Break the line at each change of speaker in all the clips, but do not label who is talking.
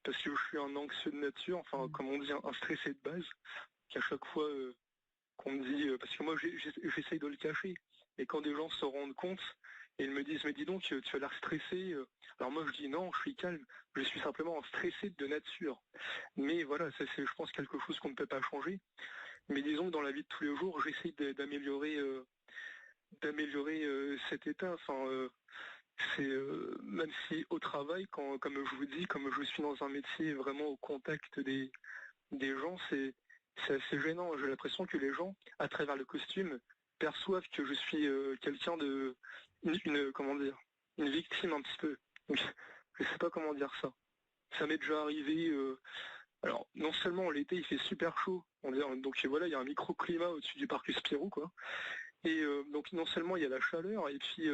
parce que je suis un anxieux de nature, enfin comme on dit, un stressé de base, qu'à chaque fois qu'on me dit, parce que moi j'essaye de le cacher, et quand des gens se rendent compte et ils me disent mais dis donc tu as l'air stressé, alors moi je dis non, je suis calme, je suis simplement un stressé de nature. Mais voilà, ça c'est je pense quelque chose qu'on ne peut pas changer. Mais disons que dans la vie de tous les jours, j'essaye d'améliorer cet état. Enfin, c'est même si au travail, quand comme je vous dis, comme je suis dans un métier vraiment au contact des gens, c'est assez gênant. J'ai l'impression que les gens, à travers le costume, perçoivent que je suis quelqu'un de comment dire, une victime un petit peu. Donc, je sais pas comment dire ça. Ça m'est déjà arrivé. Alors, non seulement l'été, il fait super chaud. Donc voilà, il y a un microclimat au-dessus du parc Spirou, quoi. Et donc non seulement il y a la chaleur, et puis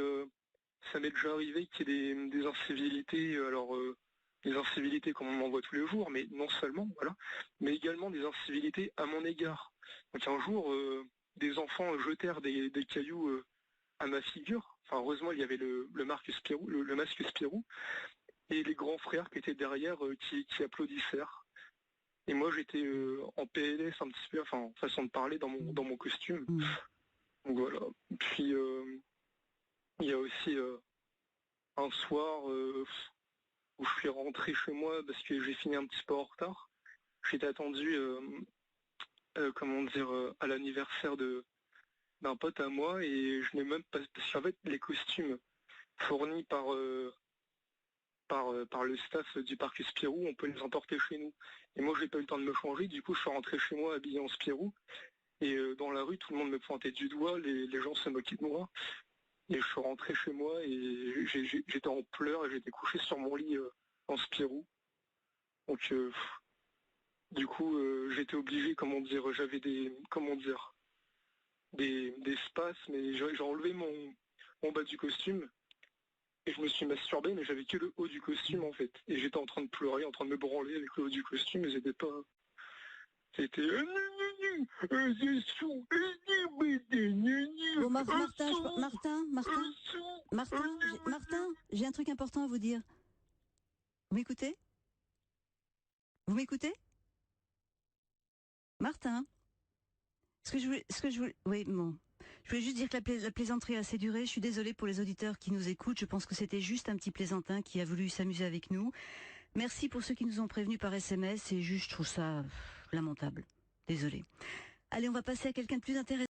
ça m'est déjà arrivé qu'il y ait des incivilités, des incivilités comme on en voit tous les jours, mais non seulement, voilà, mais également des incivilités à mon égard. Donc un jour, des enfants jetèrent des cailloux à ma figure. Enfin, heureusement, il y avait le masque Spirou, le masque Spirou, et les grands frères qui étaient derrière qui applaudissaient. Et moi, j'étais en PLS un petit peu, enfin, façon de parler dans mon costume. Donc voilà. Puis il y a aussi un soir où je suis rentré chez moi parce que j'ai fini un petit peu en retard. J'étais attendu, comment dire, à l'anniversaire d'un pote à moi et je n'ai même pas, parce qu'en fait les costumes fournis par le staff du parc Spirou, on peut les emporter chez nous. Et moi j'ai pas eu le temps de me changer, du coup je suis rentré chez moi habillé en Spirou et dans la rue tout le monde me pointait du doigt, les gens se moquaient de moi. Et je suis rentré chez moi et j'étais en pleurs et j'étais couché sur mon lit en Spirou. Donc du coup j'étais obligé, comment dire, j'avais des spasmes, mais j'ai enlevé mon bas du costume et je me suis masturbé, mais j'avais que le haut du costume en fait. Et j'étais en train de pleurer, en train de me branler avec le haut du costume, mais c'était pas. C'était.
Bon, Martin, j'ai un truc important à vous dire. Vous m'écoutez? Vous m'écoutez? Martin? Oui, bon. Je voulais juste dire que la plaisanterie a assez duré. Je suis désolée pour les auditeurs qui nous écoutent. Je pense que c'était juste un petit plaisantin qui a voulu s'amuser avec nous. Merci pour ceux qui nous ont prévenus par SMS. Et juste, je trouve ça lamentable. Désolée. Allez, on va passer à quelqu'un de plus intéressant.